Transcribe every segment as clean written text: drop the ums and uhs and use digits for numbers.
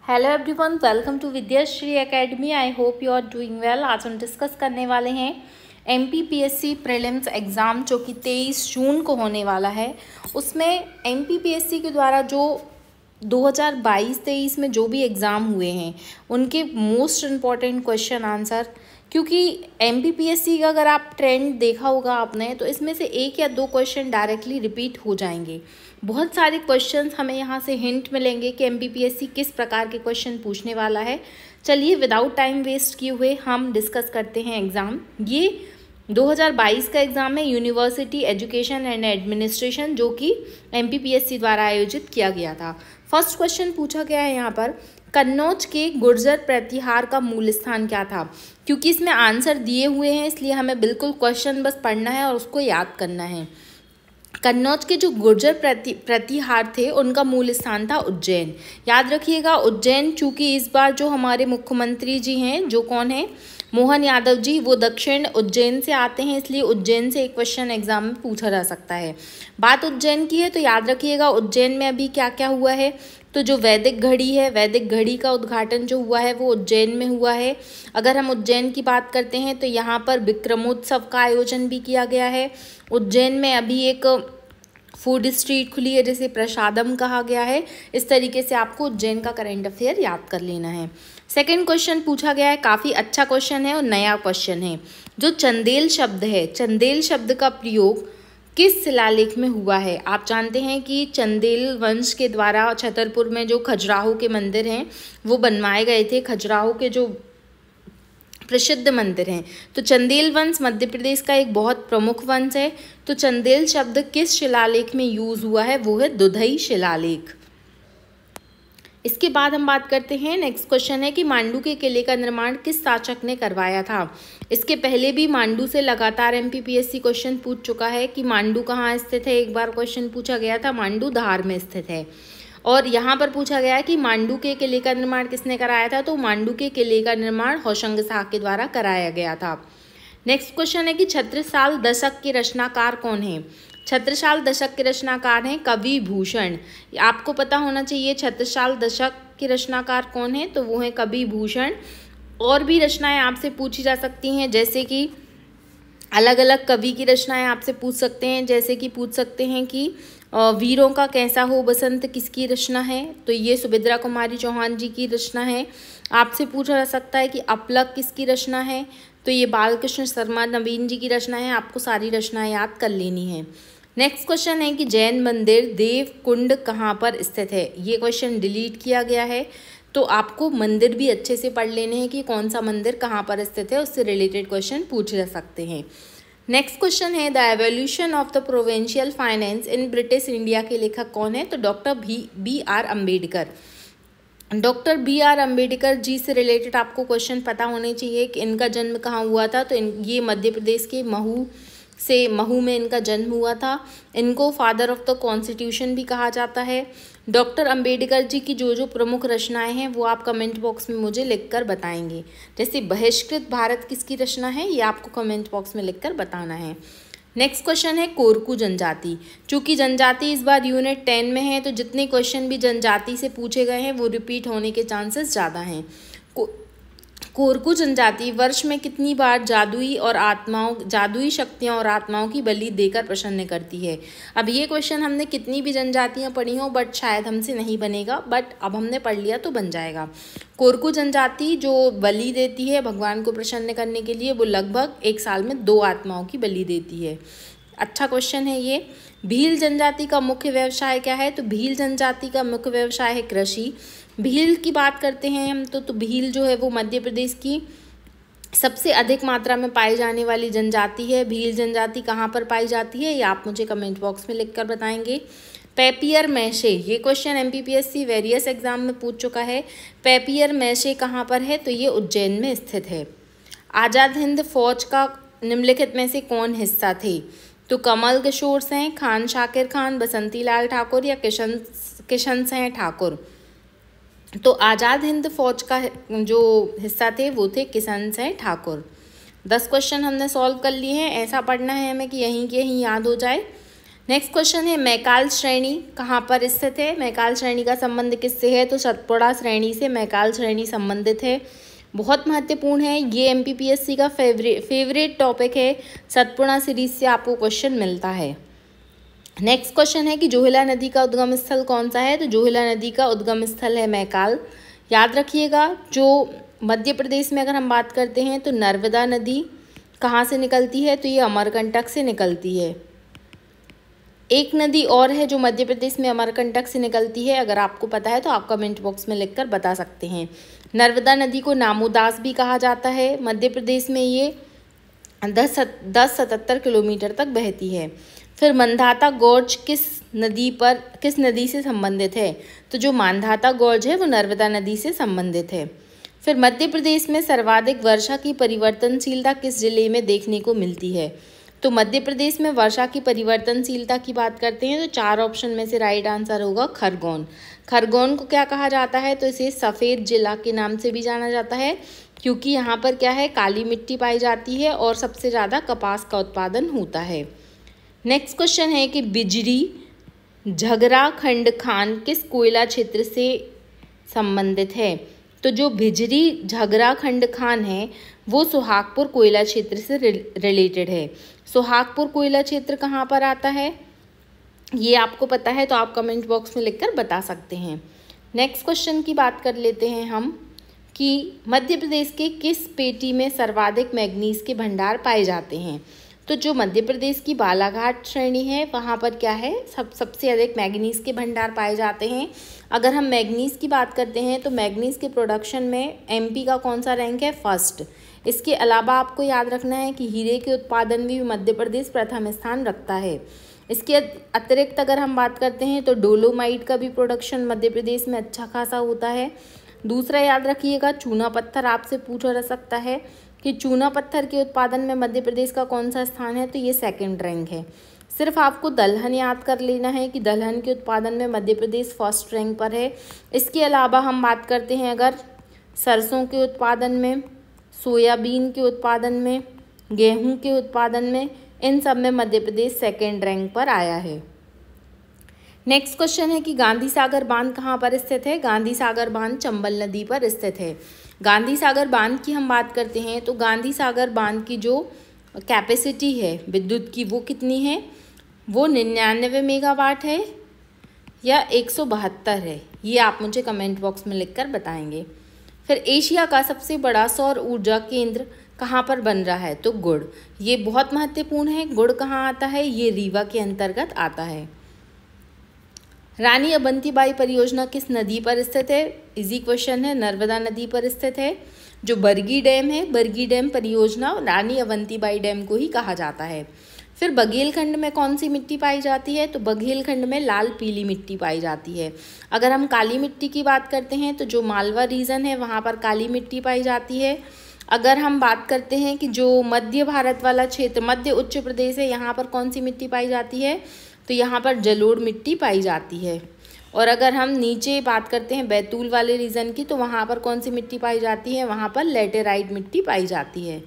Hello everyone, welcome to Vidyashree academy. I hope you are doing well. आज हम discuss करने वाले हैं एमपीपीएससी प्रीलिम्स एग्ज़ाम जो कि 23 जून को होने वाला है। उसमें एमपीपीएससी के द्वारा जो 2022-23 में जो भी एग्ज़ाम हुए हैं उनके मोस्ट इम्पॉर्टेंट क्वेश्चन आंसर, क्योंकि एमपीपीएससी का अगर आप ट्रेंड देखा होगा आपने तो इसमें से एक या दो क्वेश्चन डायरेक्टली रिपीट हो जाएंगे। बहुत सारे क्वेश्चंस हमें यहाँ से हिंट मिलेंगे कि एमपीपीएससी किस प्रकार के क्वेश्चन पूछने वाला है। चलिए विदाउट टाइम वेस्ट किए हुए हम डिस्कस करते हैं एग्ज़ाम। ये 2022 का एग्ज़ाम है, यूनिवर्सिटी एजुकेशन एंड एडमिनिस्ट्रेशन, जो कि एमपीपीएससी द्वारा आयोजित किया गया था। फर्स्ट क्वेश्चन पूछा गया है यहाँ पर, कन्नौज के गुर्जर प्रतिहार का मूल स्थान क्या था। क्योंकि इसमें आंसर दिए हुए हैं इसलिए हमें बिल्कुल क्वेश्चन बस पढ़ना है और उसको याद करना है। कन्नौज के जो गुर्जर प्रतिहार थे उनका मूल स्थान था उज्जैन। याद रखिएगा उज्जैन, चूँकि इस बार जो हमारे मुख्यमंत्री जी हैं, जो कौन है, मोहन यादव जी, वो दक्षिण उज्जैन से आते हैं, इसलिए उज्जैन से एक क्वेश्चन एग्जाम में पूछा जा सकता है। बात उज्जैन की है तो याद रखिएगा उज्जैन में अभी क्या क्या हुआ है। तो जो वैदिक घड़ी है, वैदिक घड़ी का उद्घाटन जो हुआ है वो उज्जैन में हुआ है। अगर हम उज्जैन की बात करते हैं तो यहाँ पर विक्रमोत्सव का आयोजन भी किया गया है। उज्जैन में अभी एक फूड स्ट्रीट खुली है जिसे प्रसादम कहा गया है। इस तरीके से आपको उज्जैन का करंट अफेयर याद कर लेना है। सेकंड क्वेश्चन पूछा गया है, काफ़ी अच्छा क्वेश्चन है और नया क्वेश्चन है। जो चंदेल शब्द है, चंदेल शब्द का प्रयोग किस शिलालेख में हुआ है। आप जानते हैं कि चंदेल वंश के द्वारा छतरपुर में जो खजुराहो के मंदिर हैं वो बनवाए गए थे। खजुराहो के जो प्रसिद्ध मंदिर हैं, तो चंदेल वंश मध्य प्रदेश का एक बहुत प्रमुख वंश है। तो चंदेल शब्द किस शिलालेख में यूज हुआ है, वो है दुधई शिलालेख। इसके बाद हम बात करते हैं, नेक्स्ट क्वेश्चन है कि मांडू के किले का निर्माण किस शासक ने करवाया था। इसके पहले भी मांडू से लगातार एमपीपीएससी क्वेश्चन पूछ चुका है कि मांडू कहाँ स्थित है। एक बार क्वेश्चन पूछा गया था, मांडू धार में स्थित है। और यहाँ पर पूछा गया है कि मांडू के किले का निर्माण किसने कराया था, तो मांडू के किले का निर्माण होशंग शाह के द्वारा कराया गया था। नेक्स्ट क्वेश्चन है कि छत्रसाल दशक के रचनाकार कौन है। छत्रसाल दशक के रचनाकार हैं कवि भूषण। आपको पता होना चाहिए छत्रसाल दशक के रचनाकार कौन है, तो वो है कवि भूषण। और भी रचनाएं आपसे पूछी जा सकती हैं, जैसे कि अलग अलग कवि की रचनाएं आपसे पूछ सकते हैं। जैसे कि पूछ सकते हैं कि वीरों का कैसा हो बसंत किसकी रचना है, तो ये सुभद्रा कुमारी चौहान जी की रचना है। आपसे पूछा जा सकता है कि अपलक किसकी रचना है, तो ये बालकृष्ण शर्मा नवीन जी की रचना है। आपको सारी रचनाएं याद कर लेनी है। नेक्स्ट क्वेश्चन है कि जैन मंदिर देव कुंड कहाँ पर स्थित है। ये क्वेश्चन डिलीट किया गया है, तो आपको मंदिर भी अच्छे से पढ़ लेने हैं कि कौन सा मंदिर कहाँ पर स्थित है, उससे रिलेटेड क्वेश्चन पूछे जा सकते हैं। नेक्स्ट क्वेश्चन है the evolution of the provincial finance in British India के लेखक कौन है, तो doctor B R Ambedkar. Doctor B R Ambedkar ji से रिलेटेड आपको क्वेश्चन पता होने चाहिए कि इनका जन्म कहाँ हुआ था, तो ये मध्य प्रदेश के महू में इनका जन्म हुआ था। इनको फादर ऑफ द कॉन्स्टिट्यूशन भी कहा जाता है। डॉक्टर अंबेडकर जी की जो जो प्रमुख रचनाएं हैं वो आप कमेंट बॉक्स में मुझे लिखकर बताएंगे। जैसे बहिष्कृत भारत किसकी रचना है, ये आपको कमेंट बॉक्स में लिखकर बताना है। नेक्स्ट क्वेश्चन है कोरकू जनजाति। चूंकि जनजाति इस बार यूनिट 10 में है तो जितने क्वेश्चन भी जनजाति से पूछे गए हैं वो रिपीट होने के चांसेस ज़्यादा हैं। कोरकू जनजाति वर्ष में कितनी बार जादुई शक्तियों और आत्माओं की बलि देकर प्रसन्न करती है। अब ये क्वेश्चन हमने कितनी भी जनजातियां पढ़ी हो बट शायद हमसे नहीं बनेगा, बट अब हमने पढ़ लिया तो बन जाएगा। कोरकू जनजाति जो बलि देती है भगवान को प्रसन्न करने के लिए, वो लगभग एक साल में 2 आत्माओं की बलि देती है। अच्छा क्वेश्चन है ये। भील जनजाति का मुख्य व्यवसाय क्या है, तो भील जनजाति का मुख्य व्यवसाय है कृषि। भील की बात करते हैं हम तो भील जो है वो मध्य प्रदेश की सबसे अधिक मात्रा में पाई जाने वाली जनजाति है। भील जनजाति कहाँ पर पाई जाती है ये आप मुझे कमेंट बॉक्स में लिखकर बताएंगे। पेपियर मैशे, ये क्वेश्चन एमपीपीएससी वेरियस एग्जाम में पूछ चुका है। पेपियर मैशे कहाँ पर है, तो ये उज्जैन में स्थित है। आज़ाद हिंद फौज का निम्नलिखित में से कौन हिस्सा थे, तो कमल किशोर सिंह, खान शाकिर खान, बसंती लाल ठाकुर या किशन सिंह ठाकुर। तो आज़ाद हिंद फौज का जो हिस्सा थे वो थे किशन सिंह ठाकुर। 10 क्वेश्चन हमने सॉल्व कर लिए हैं। ऐसा पढ़ना है हमें कि यहीं के यहीं याद हो जाए। नेक्स्ट क्वेश्चन है मैकाल श्रेणी कहाँ पर स्थित है। मैकाल श्रेणी का संबंध किससे है, तो सतपुड़ा श्रेणी से मैकाल श्रेणी संबंधित है। बहुत महत्वपूर्ण है, ये एमपीपीएससी का फेवरेट टॉपिक है। सतपुड़ा सीरीज से आपको क्वेश्चन मिलता है। नेक्स्ट क्वेश्चन है कि जोहिला नदी का उद्गम स्थल कौन सा है, तो जोहिला नदी का उद्गम स्थल है मैकाल। याद रखिएगा, जो मध्य प्रदेश में अगर हम बात करते हैं तो नर्मदा नदी कहाँ से निकलती है, तो ये अमरकंटक से निकलती है। एक नदी और है जो मध्य प्रदेश में अमरकंटक से निकलती है, अगर आपको पता है तो आप कमेंट बॉक्स में लिखकर बता सकते हैं। नर्मदा नदी को नामोदास भी कहा जाता है। मध्य प्रदेश में ये 1077 किलोमीटर तक बहती है। फिर मांधाता गॉर्ज किस नदी से संबंधित है, तो जो मांधाता गॉर्ज है वो नर्मदा नदी से संबंधित है। फिर मध्य प्रदेश में सर्वाधिक वर्षा की परिवर्तनशीलता किस जिले में देखने को मिलती है, तो मध्य प्रदेश में वर्षा की परिवर्तनशीलता की बात करते हैं तो 4 ऑप्शन में से राइट आंसर होगा खरगोन। खरगोन को क्या कहा जाता है, तो इसे सफ़ेद जिला के नाम से भी जाना जाता है, क्योंकि यहाँ पर क्या है, काली मिट्टी पाई जाती है और सबसे ज़्यादा कपास का उत्पादन होता है। नेक्स्ट क्वेश्चन है कि बिजरी झगरा खंड खान किस कोयला क्षेत्र से संबंधित है, तो जो भिजरी झगरा खंड खान है वो सुहागपुर कोयला क्षेत्र से रिलेटेड है। सुहागपुर कोयला क्षेत्र कहाँ पर आता है, ये आपको पता है तो आप कमेंट बॉक्स में लिखकर बता सकते हैं। नेक्स्ट क्वेश्चन की बात कर लेते हैं हम कि मध्य प्रदेश के किस पेटी में सर्वाधिक मैग्नीज के भंडार पाए जाते हैं, तो जो मध्य प्रदेश की बालाघाट श्रेणी है वहाँ पर क्या है, सबसे अधिक मैग्नीज के भंडार पाए जाते हैं। अगर हम मैग्नीज की बात करते हैं तो मैग्नीज के प्रोडक्शन में एमपी का कौन सा रैंक है, फर्स्ट। इसके अलावा आपको याद रखना है कि हीरे के उत्पादन में भी मध्य प्रदेश प्रथम स्थान रखता है। इसके अतिरिक्त अगर हम बात करते हैं तो डोलोमाइट का भी प्रोडक्शन मध्य प्रदेश में अच्छा खासा होता है। दूसरा याद रखिएगा, चूना पत्थर आपसे पूछा जा सकता है कि चूना पत्थर के उत्पादन में मध्य प्रदेश का कौन सा स्थान है, तो ये सेकंड रैंक है। सिर्फ आपको दलहन याद कर लेना है कि दलहन के उत्पादन में मध्य प्रदेश फर्स्ट रैंक पर है। इसके अलावा हम बात करते हैं अगर सरसों के उत्पादन में, सोयाबीन के उत्पादन में, गेहूं के उत्पादन में, इन सब में मध्य प्रदेश सेकंड रैंक पर आया है। नेक्स्ट क्वेश्चन है कि गांधी सागर बांध कहाँ पर स्थित है। गांधी सागर बांध चंबल नदी पर स्थित है। गांधी सागर बांध की हम बात करते हैं तो गांधी सागर बांध की जो कैपेसिटी है विद्युत की वो कितनी है, वो 99 मेगावाट है या 172 है, ये आप मुझे कमेंट बॉक्स में लिखकर बताएंगे। फिर एशिया का सबसे बड़ा सौर ऊर्जा केंद्र कहाँ पर बन रहा है, तो गुड़। ये बहुत महत्वपूर्ण है। गुड़ कहाँ आता है, ये रीवा के अंतर्गत आता है। रानी अवंतीबाई परियोजना किस नदी पर स्थित है, इजी क्वेश्चन है, नर्मदा नदी पर स्थित है। जो बरगी डैम है, बरगी डैम परियोजना रानी अवंतीबाई डैम को ही कहा जाता है। फिर बघेलखंड में कौन सी मिट्टी पाई जाती है, तो बघेलखंड में लाल पीली मिट्टी पाई जाती है। अगर हम काली मिट्टी की बात करते हैं तो जो मालवा रीजन है वहाँ पर काली मिट्टी पाई जाती है। अगर हम बात करते हैं कि जो मध्य भारत वाला क्षेत्र, मध्य उच्च प्रदेश है, यहाँ पर कौन सी मिट्टी पाई जाती है, तो यहाँ पर जलोढ़ मिट्टी पाई जाती है। और अगर हम नीचे बात करते हैं बैतूल वाले रीजन की, तो वहाँ पर कौन सी मिट्टी पाई जाती है, वहाँ पर लेटेराइट मिट्टी पाई जाती है।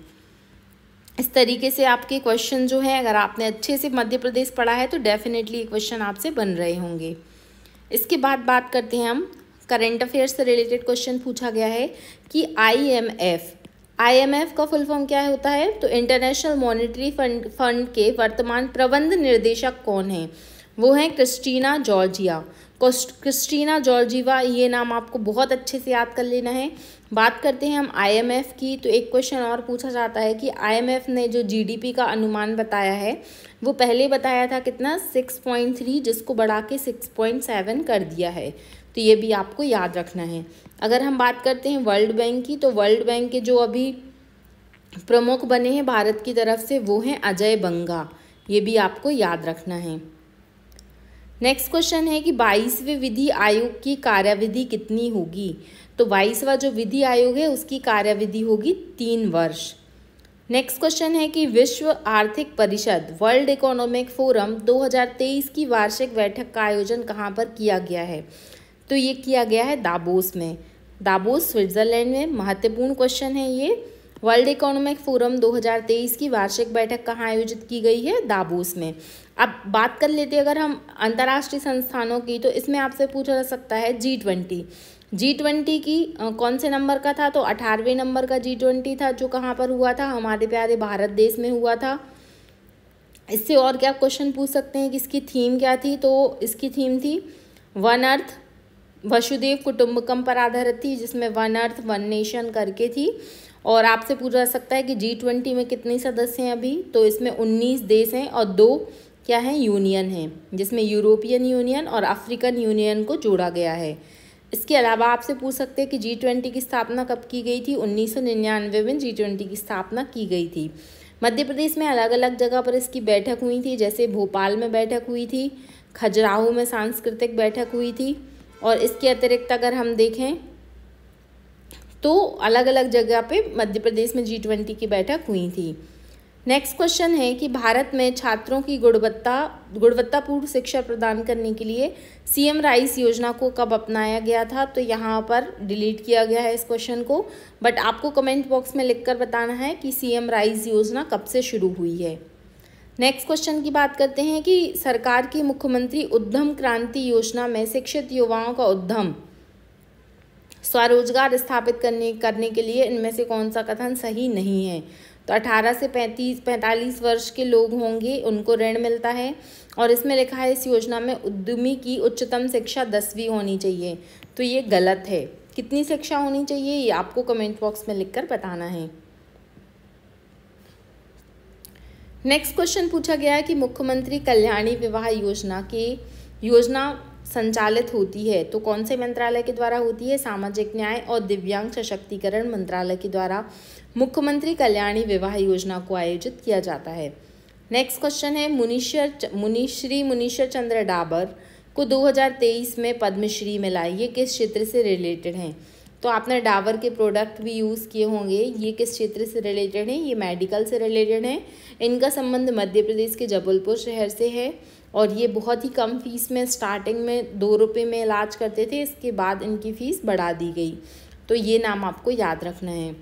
इस तरीके से आपके क्वेश्चन जो हैं, अगर आपने अच्छे से मध्य प्रदेश पढ़ा है तो डेफिनेटली ये क्वेश्चन आपसे बन रहे होंगे। इसके बाद बात करते हैं हम करंट अफेयर्स से रिलेटेड क्वेश्चन पूछा गया है कि आईएमएफ का फुल फॉर्म क्या होता है, तो इंटरनेशनल मॉनेटरी फंड के वर्तमान प्रबंध निर्देशक कौन हैं, वो हैं क्रिस्टीना जॉर्जिया। क्रिस्टीना जॉर्जिवा, ये नाम आपको बहुत अच्छे से याद कर लेना है। बात करते हैं हम आईएमएफ की, तो एक क्वेश्चन और पूछा जाता है कि आईएमएफ ने जो जीडीपी का अनुमान बताया है वो पहले बताया था कितना, 6.3, जिसको बढ़ा के 6.7 कर दिया है, तो ये भी आपको याद रखना है। अगर हम बात करते हैं वर्ल्ड बैंक की, तो वर्ल्ड बैंक के जो अभी प्रमुख बने हैं भारत की तरफ से वो हैं अजय बंगा, ये भी आपको याद रखना है। नेक्स्ट क्वेश्चन है कि 22वें विधि आयोग की कार्यविधि कितनी होगी, तो 22वां जो विधि आयोग है उसकी कार्यविधि होगी 3 वर्ष। नेक्स्ट क्वेश्चन है कि विश्व आर्थिक परिषद वर्ल्ड इकोनॉमिक फोरम 2023 की वार्षिक बैठक का आयोजन कहाँ पर किया गया है, तो ये किया गया है दावोस में, दावोस स्विट्जरलैंड में। महत्वपूर्ण क्वेश्चन है ये। वर्ल्ड इकोनॉमिक फोरम 2023 की वार्षिक बैठक कहाँ आयोजित की गई है? दावोस में। अब बात कर लेते हैं अगर हम अंतर्राष्ट्रीय संस्थानों की, तो इसमें आपसे पूछा जा सकता है G20। G20 की कौन से नंबर का था? तो 18वें नंबर का G20 था, जो कहाँ पर हुआ था? हमारे प्यारे भारत देश में हुआ था। इससे और क्या क्वेश्चन पूछ सकते हैं कि इसकी थीम क्या थी? तो इसकी थीम थी वन अर्थ वसुदेव कुटुंबकम पर आधारित थी, जिसमें वन अर्थ वन नेशन करके थी। और आपसे पूछा जा सकता है कि G20 में कितने सदस्य हैं अभी? तो इसमें 19 देश हैं और 2 क्या हैं? यूनियन हैं, जिसमें यूरोपियन यूनियन और अफ्रीकन यूनियन को जोड़ा गया है। इसके अलावा आपसे पूछ सकते हैं कि G20 की स्थापना कब की गई थी? 1999 में G20 की स्थापना की गई थी। मध्य प्रदेश में अलग अलग जगह पर इसकी बैठक हुई थी, जैसे भोपाल में बैठक हुई थी, खजुराहो में सांस्कृतिक बैठक हुई थी, और इसके अतिरिक्त अगर हम देखें तो अलग अलग जगह पे मध्य प्रदेश में G20 की बैठक हुई थी। नेक्स्ट क्वेश्चन है कि भारत में छात्रों की गुणवत्तापूर्ण शिक्षा प्रदान करने के लिए CM राइस योजना को कब अपनाया गया था? तो यहाँ पर डिलीट किया गया है इस क्वेश्चन को, बट आपको कमेंट बॉक्स में लिखकर बताना है कि CM राइस योजना कब से शुरू हुई है। नेक्स्ट क्वेश्चन की बात करते हैं कि सरकार की मुख्यमंत्री उद्यम क्रांति योजना में शिक्षित युवाओं का उद्यम स्वरोजगार स्थापित करने के लिए इनमें से कौन सा कथन सही नहीं है? तो 18 से 45 वर्ष के लोग होंगे, उनको ऋण मिलता है। और इसमें लिखा है इस योजना में उद्यमी की उच्चतम शिक्षा 10वीं होनी चाहिए, तो ये गलत है। कितनी शिक्षा होनी चाहिए ये आपको कमेंट बॉक्स में लिखकर बताना है। नेक्स्ट क्वेश्चन पूछा गया है कि मुख्यमंत्री कल्याणी विवाह योजना संचालित होती है तो कौन से मंत्रालय के द्वारा होती है? सामाजिक न्याय और दिव्यांग सशक्तिकरण मंत्रालय के द्वारा मुख्यमंत्री कल्याणी विवाह योजना को आयोजित किया जाता है। नेक्स्ट क्वेश्चन है मुनीश्री मुनीश्वर चंद्र डाबर को 2023 में पद्मश्री मिला, ये किस क्षेत्र से रिलेटेड हैं? तो आपने डाबर के प्रोडक्ट भी यूज़ किए होंगे। ये किस क्षेत्र से रिलेटेड हैं? ये मेडिकल से रिलेटेड हैं। इनका संबंध मध्य प्रदेश के जबलपुर शहर से है और ये बहुत ही कम फीस में स्टार्टिंग में 2 रुपये में इलाज करते थे, इसके बाद इनकी फ़ीस बढ़ा दी गई। तो ये नाम आपको याद रखना है।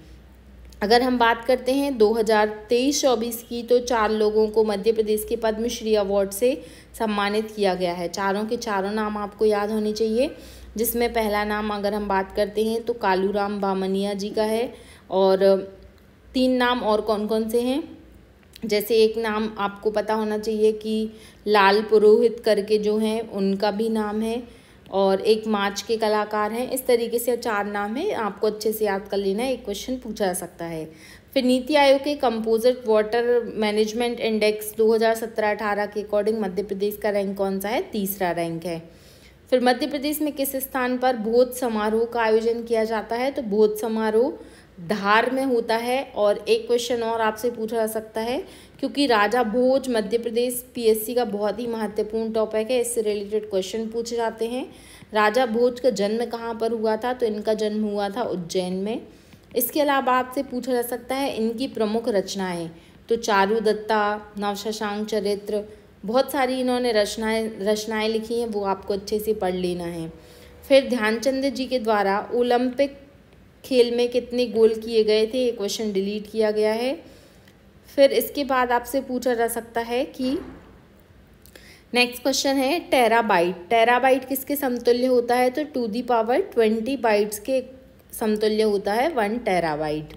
अगर हम बात करते हैं 2023-24 की, तो 4 लोगों को मध्य प्रदेश के पद्मश्री अवार्ड से सम्मानित किया गया है। चारों के चारों नाम आपको याद होने चाहिए, जिसमें पहला नाम अगर हम बात करते हैं तो कालूराम बामनिया जी का है। और 3 नाम और कौन कौन से हैं? जैसे एक नाम आपको पता होना चाहिए कि लाल पुरोहित करके जो हैं उनका भी नाम है, और एक मार्च के कलाकार हैं। इस तरीके से 4 नाम है, आपको अच्छे से याद कर लेना है, एक क्वेश्चन पूछा जा सकता है। फिर नीति आयोग के कंपोजिट वाटर मैनेजमेंट इंडेक्स 2017-18 के अकॉर्डिंग मध्य प्रदेश का रैंक कौन सा है? तीसरा रैंक है। फिर मध्य प्रदेश में किस स्थान पर भोज समारोह का आयोजन किया जाता है? तो भोज समारोह धार में होता है। और एक क्वेश्चन और आपसे पूछा जा सकता है, क्योंकि राजा भोज मध्य प्रदेश PSC का बहुत ही महत्वपूर्ण टॉपिक है, इससे रिलेटेड क्वेश्चन पूछे जाते हैं। राजा भोज का जन्म कहाँ पर हुआ था? तो इनका जन्म हुआ था उज्जैन में। इसके अलावा आपसे पूछा जा सकता है इनकी प्रमुख रचनाएं, तो चारुदत्ता, नवशशांक चरित्र, बहुत सारी इन्होंने रचनाएं लिखी हैं, वो आपको अच्छे से पढ़ लेना है। फिर ध्यानचंद जी के द्वारा ओलंपिक खेल में कितने गोल किए गए थे? ये क्वेश्चन डिलीट किया गया है। फिर इसके बाद आपसे पूछा जा सकता है कि नेक्स्ट क्वेश्चन है टेराबाइट। टेराबाइट किसके समतुल्य होता है? तो 2⁻20 बाइट्स के समतुल्य होता है 1 टेराबाइट।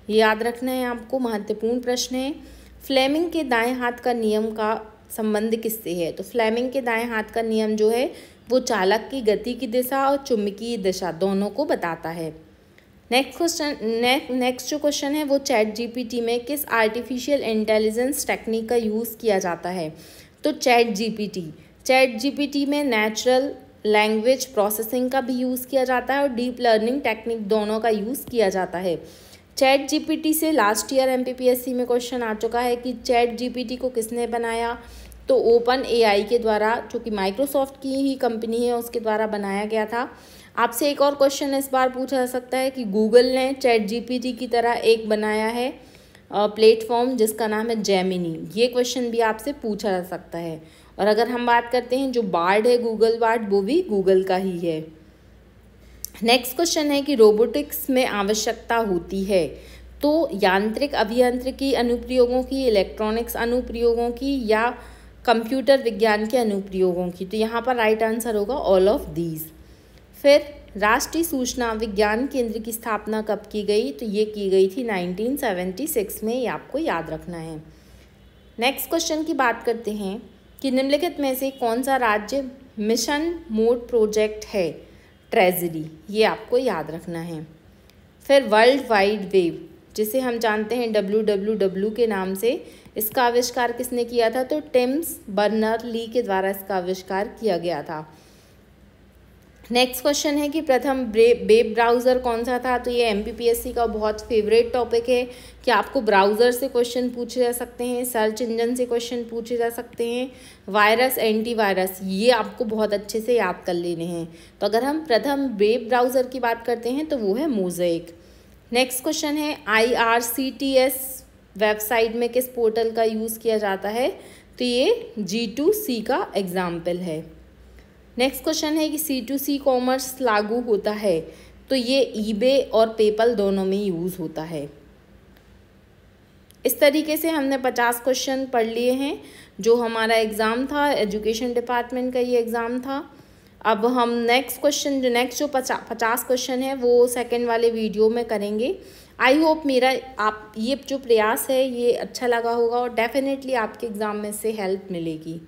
ये याद रखना है आपको, महत्वपूर्ण प्रश्न है। फ्लेमिंग के दाएं हाथ का नियम का संबंध किससे है? तो फ्लेमिंग के दाएं हाथ का नियम जो है वो चालक की गति की दिशा और चुंबकीय दिशा दोनों को बताता है। नेक्स्ट जो क्वेश्चन है वो ChatGPT में किस आर्टिफिशियल इंटेलिजेंस टेक्निक का यूज़ किया जाता है? तो ChatGPT में नेचुरल लैंग्वेज प्रोसेसिंग का भी यूज़ किया जाता है और डीप लर्निंग टेक्निक दोनों का यूज़ किया जाता है। ChatGPT से लास्ट ईयर MPPSC में क्वेश्चन आ चुका है कि ChatGPT को किसने बनाया? तो OpenAI के द्वारा, जो कि माइक्रोसॉफ्ट की ही कंपनी है, उसके द्वारा बनाया गया था। आपसे एक और क्वेश्चन इस बार पूछा जा सकता है कि गूगल ने ChatGPT की तरह एक बनाया है प्लेटफॉर्म जिसका नाम है जेमिनी। ये क्वेश्चन भी आपसे पूछा जा सकता है। और अगर हम बात करते हैं जो बार्ड है, गूगल बार्ड, वो भी गूगल का ही है। नेक्स्ट क्वेश्चन है कि रोबोटिक्स में आवश्यकता होती है तो यांत्रिक अभियांत्रिकी अनुप्रयोगों की, इलेक्ट्रॉनिक्स अनुप्रयोगों की, या कंप्यूटर विज्ञान के अनुप्रयोगों की। तो यहाँ पर राइट आंसर होगा ऑल ऑफ दीज। फिर राष्ट्रीय सूचना विज्ञान केंद्र की स्थापना कब की गई? तो ये की गई थी 1976 में, ये आपको याद रखना है। नेक्स्ट क्वेश्चन की बात करते हैं कि निम्नलिखित में से कौन सा राज्य मिशन मोड प्रोजेक्ट है? ट्रेजरी, ये आपको याद रखना है। फिर वर्ल्ड वाइड वेब, जिसे हम जानते हैं WWW के नाम से, इसका आविष्कार किसने किया था? तो टिम्स बर्नर ली के द्वारा इसका आविष्कार किया गया था। नेक्स्ट क्वेश्चन है कि प्रथम वेब ब्राउज़र कौन सा था? तो ये MPPSC का बहुत फेवरेट टॉपिक है कि आपको ब्राउज़र से क्वेश्चन पूछे जा सकते हैं, सर्च इंजन से क्वेश्चन पूछे जा सकते हैं, वायरस, एंटीवायरस, ये आपको बहुत अच्छे से याद कर लेने हैं। तो अगर हम प्रथम वेब ब्राउज़र की बात करते हैं तो वो है मोज़ेक। नेक्स्ट क्वेश्चन है IRCTS वेबसाइट में किस पोर्टल का यूज़ किया जाता है? तो ये G2C का एग्जाम्पल है। नेक्स्ट क्वेश्चन है कि C2C कॉमर्स लागू होता है? तो ये eBay और पेपल दोनों में यूज़ होता है। इस तरीके से हमने 50 क्वेश्चन पढ़ लिए हैं। जो हमारा एग्ज़ाम था, एजुकेशन डिपार्टमेंट का ये एग्ज़ाम था। अब हम नेक्स्ट जो 50 क्वेश्चन है वो सेकंड वाले वीडियो में करेंगे। आई होप मेरा आप ये जो प्रयास है ये अच्छा लगा होगा और डेफिनेटली आपके एग्ज़ाम में से हेल्प मिलेगी।